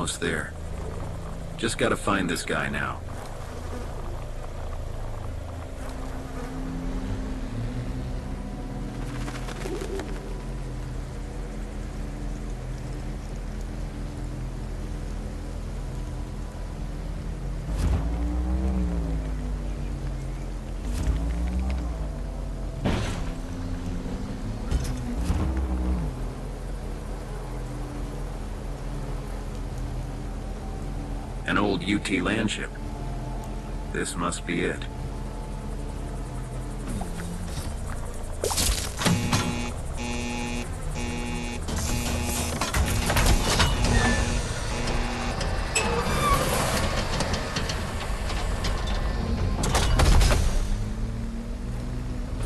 almost there. Just gotta find this guy now. An old UT landship. This must be it.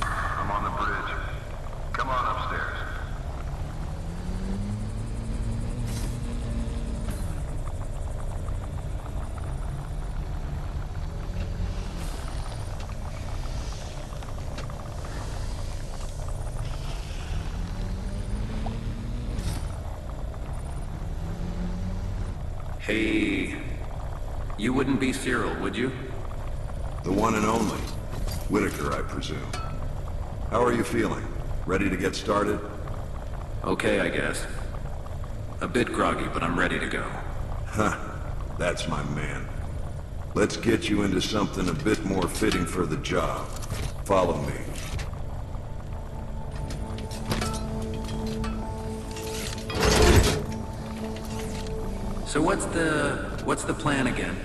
I'm on the bridge. Come on upstairs. Hey, you wouldn't be Cyril, would you? The one and only. Whitaker, I presume. How are you feeling? Ready to get started? Okay, I guess. A bit groggy, but I'm ready to go. Huh. That's my man. Let's get you into something a bit more fitting for the job. Follow me. So what's the plan again?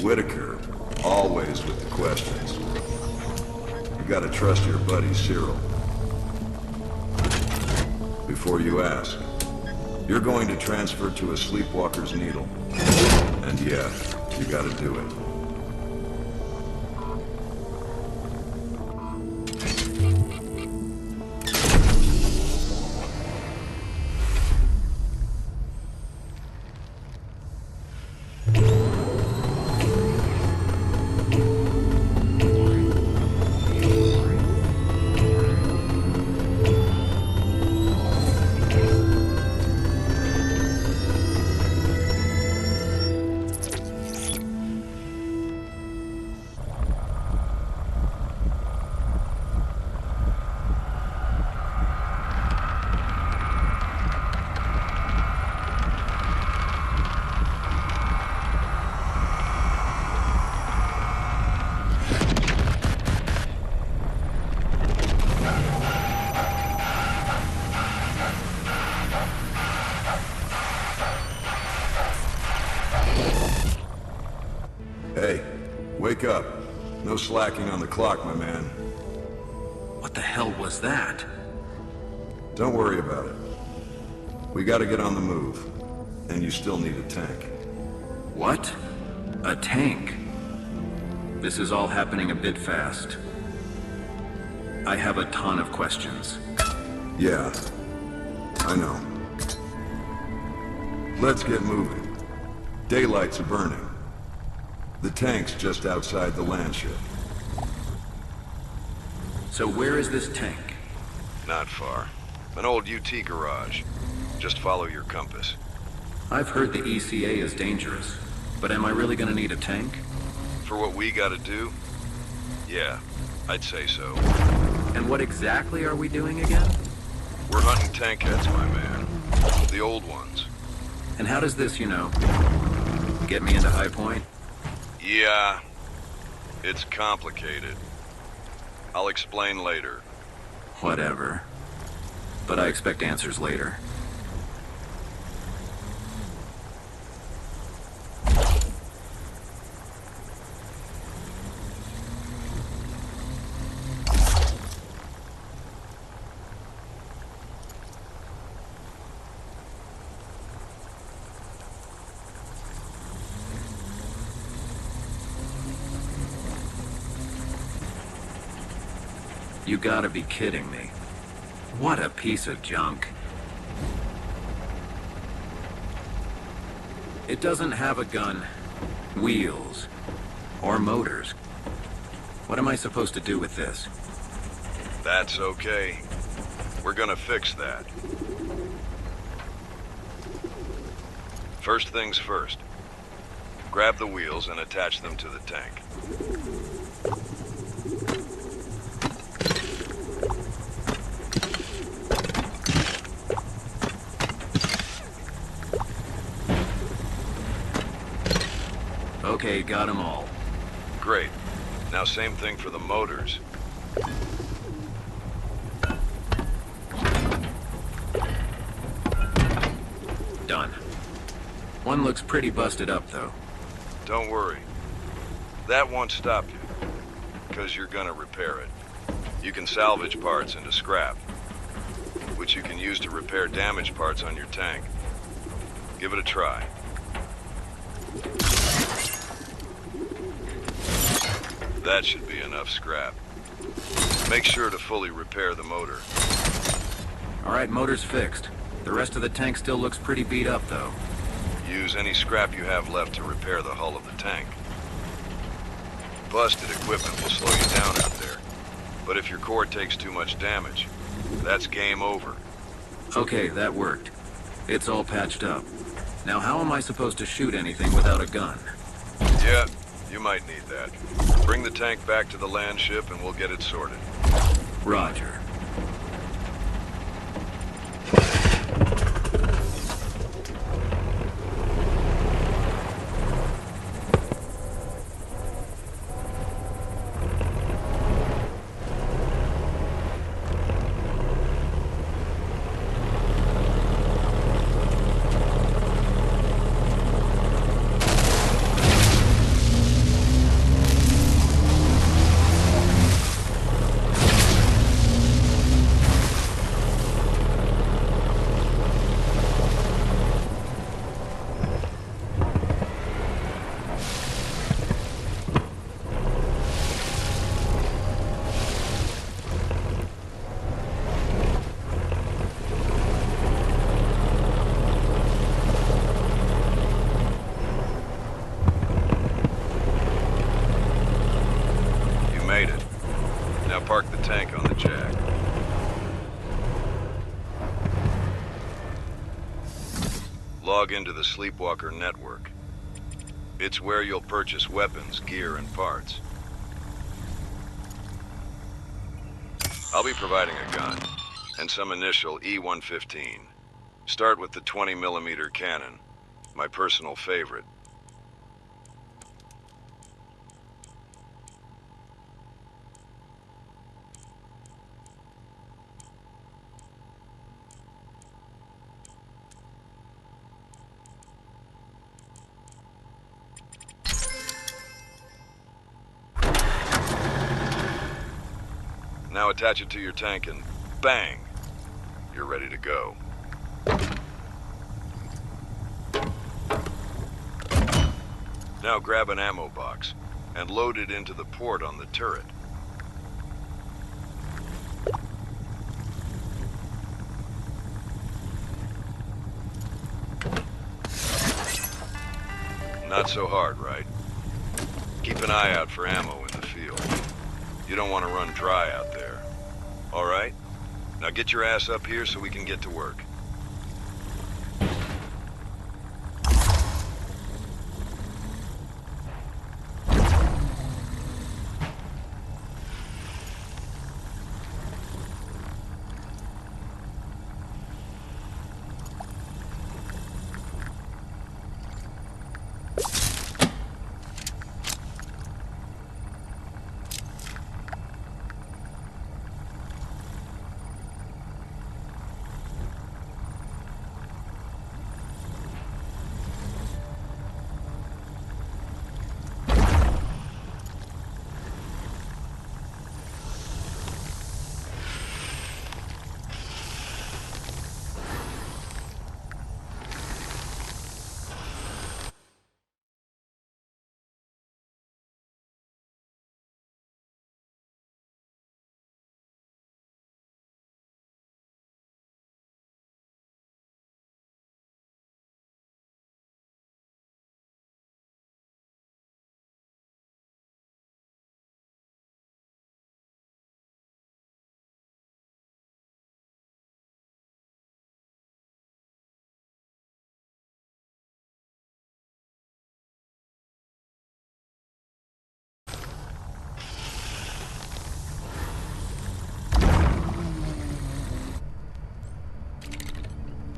Whitaker, always with the questions. You gotta trust your buddy Cyril. Before you ask, you're going to transfer to a sleepwalker's needle. And yeah, you gotta do it. Hey, wake up. No slacking on the clock, my man. What the hell was that? Don't worry about it. We gotta get on the move. And you still need a tank. What? A tank? This is all happening a bit fast. I have a ton of questions. Yeah, I know. Let's get moving. Daylight's burning. The tank's just outside the landship. So where is this tank? Not far. An old UT garage. Just follow your compass. I've heard the ECA is dangerous, but am I really gonna need a tank? For what we gotta do? Yeah, I'd say so. And what exactly are we doing again? We're hunting tankheads, my man. The old ones. And how does this, get me into High Point? Yeah, it's complicated. I'll explain later. Whatever. But I expect answers later. You gotta be kidding me. What a piece of junk. It doesn't have a gun, wheels, or motors. What am I supposed to do with this? That's okay. We're gonna fix that. First things first. Grab the wheels and attach them to the tank. Okay, got them all. Great. Now same thing for the motors. Done. One looks pretty busted up, though. Don't worry. That won't stop you, because you're gonna repair it. You can salvage parts into scrap, which you can use to repair damaged parts on your tank. Give it a try. That should be enough scrap. Make sure to fully repair the motor. All right, motor's fixed. The rest of the tank still looks pretty beat up, though. Use any scrap you have left to repair the hull of the tank. Busted equipment will slow you down out there. But if your core takes too much damage, that's game over. Okay, that worked. It's all patched up. Now how am I supposed to shoot anything without a gun? Yeah, you might need that. Bring the tank back to the land ship and we'll get it sorted. Roger. Park the tank on the jack. Log into the Sleepwalker network. It's where you'll purchase weapons, gear, and parts. I'll be providing a gun and some initial E-115. Start with the 20mm cannon, my personal favorite. Now attach it to your tank and bang, you're ready to go. Now grab an ammo box and load it into the port on the turret. Not so hard, right? Keep an eye out for ammo in the field. You don't want to run dry out there. All right? Now get your ass up here so we can get to work.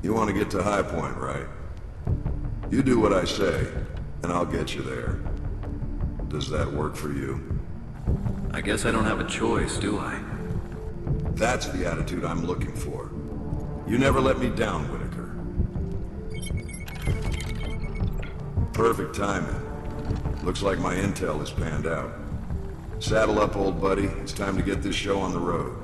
You want to get to High Point, right? You do what I say, and I'll get you there. Does that work for you? I guess I don't have a choice, do I? That's the attitude I'm looking for. You never let me down, Whitaker. Perfect timing. Looks like my intel is panned out. Saddle up, old buddy. It's time to get this show on the road.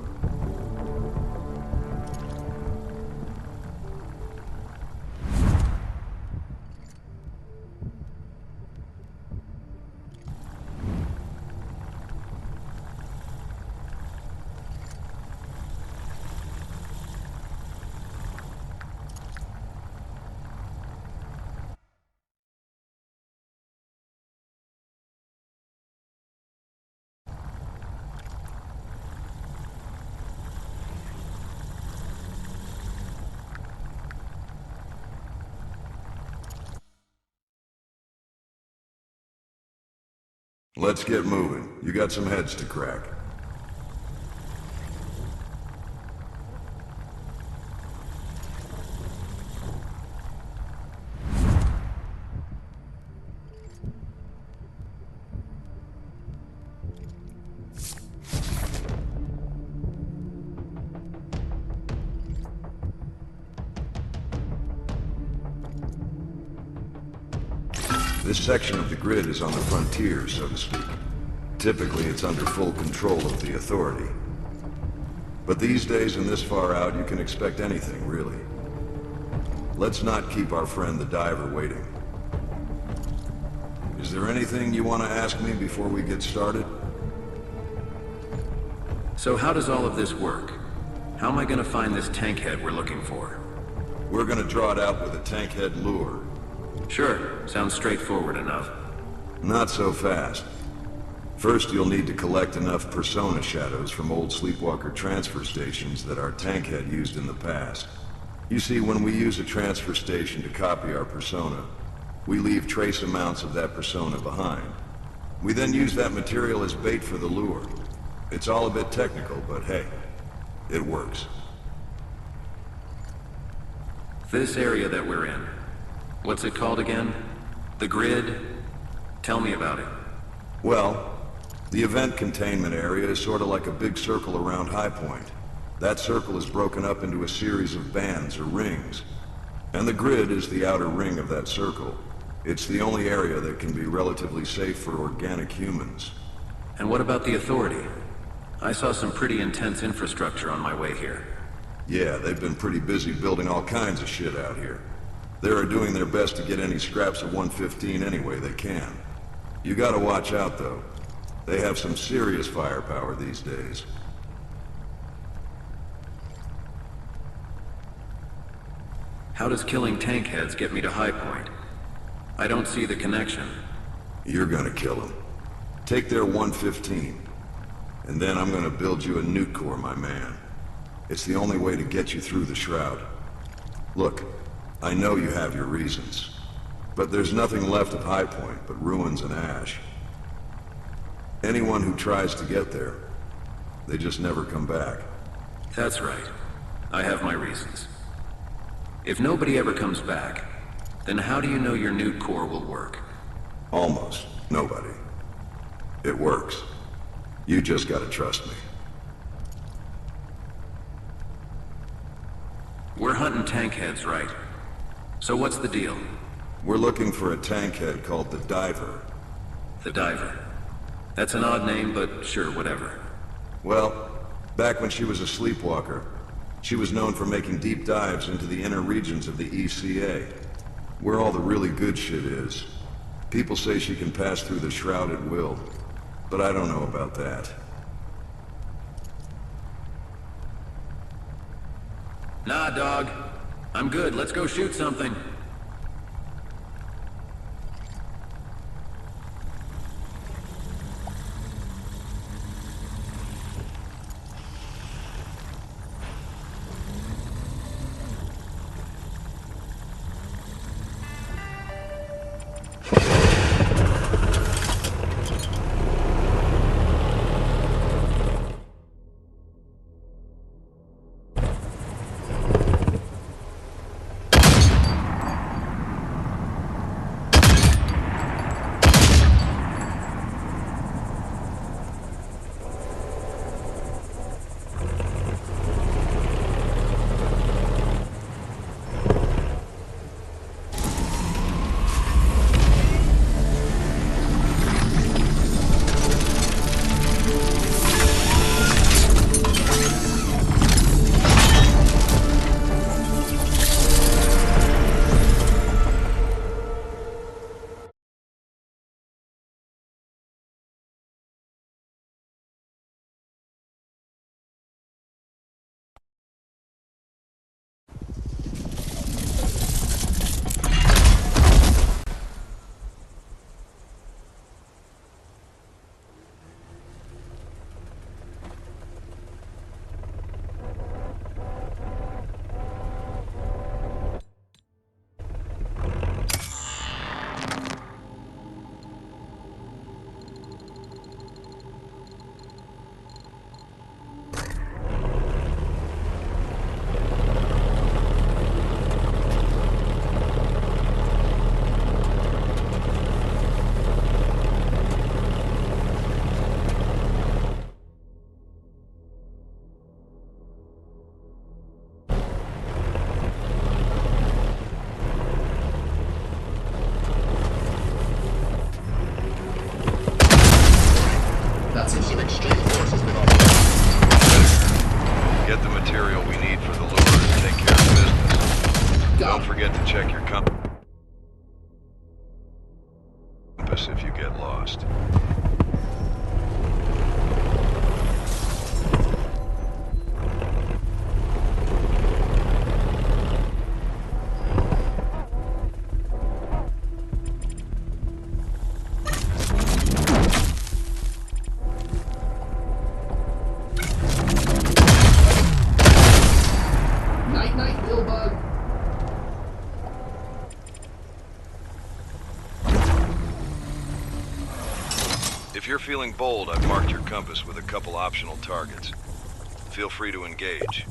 Let's get moving. You got some heads to crack. This section of the grid is on the frontier, so to speak. Typically, it's under full control of the Authority. But these days and this far out, you can expect anything, really. Let's not keep our friend the diver waiting. Is there anything you want to ask me before we get started? So how does all of this work? How am I gonna find this tankhead we're looking for? We're gonna draw it out with a tankhead lure. Sure, sounds straightforward enough. Not so fast. First, you'll need to collect enough persona shadows from old Sleepwalker transfer stations that our tankhead used in the past. You see, when we use a transfer station to copy our persona, we leave trace amounts of that persona behind. We then use that material as bait for the lure. It's all a bit technical, but hey, it works. This area that we're in, what's it called again? The grid? Tell me about it. Well, the event containment area is sort of like a big circle around High Point. That circle is broken up into a series of bands or rings. And the grid is the outer ring of that circle. It's the only area that can be relatively safe for organic humans. And what about the Authority? I saw some pretty intense infrastructure on my way here. Yeah, they've been pretty busy building all kinds of shit out here. They're doing their best to get any scraps of 115 any way they can. You gotta watch out, though. They have some serious firepower these days. How does killing tankheads get me to High Point? I don't see the connection. You're gonna kill them. Take their 115. And then I'm gonna build you a nuke core, my man. It's the only way to get you through the shroud. Look, I know you have your reasons. But there's nothing left of High Point but ruins and ash. Anyone who tries to get there, they just never come back. That's right. I have my reasons. If nobody ever comes back, then how do you know your nuke core will work? Almost nobody. It works. You just gotta trust me. We're hunting tankheads, right? So what's the deal? We're looking for a tankhead called the Diver. The Diver. That's an odd name, but sure, whatever. Well, back when she was a sleepwalker, she was known for making deep dives into the inner regions of the ECA, where all the really good shit is. People say she can pass through the shroud at will, but I don't know about that. Nah, dog. I'm good. Let's go shoot something. Don't forget to check your compass if you get lost. Night night, Billbug. If you're feeling bold, I've marked your compass with a couple optional targets. Feel free to engage.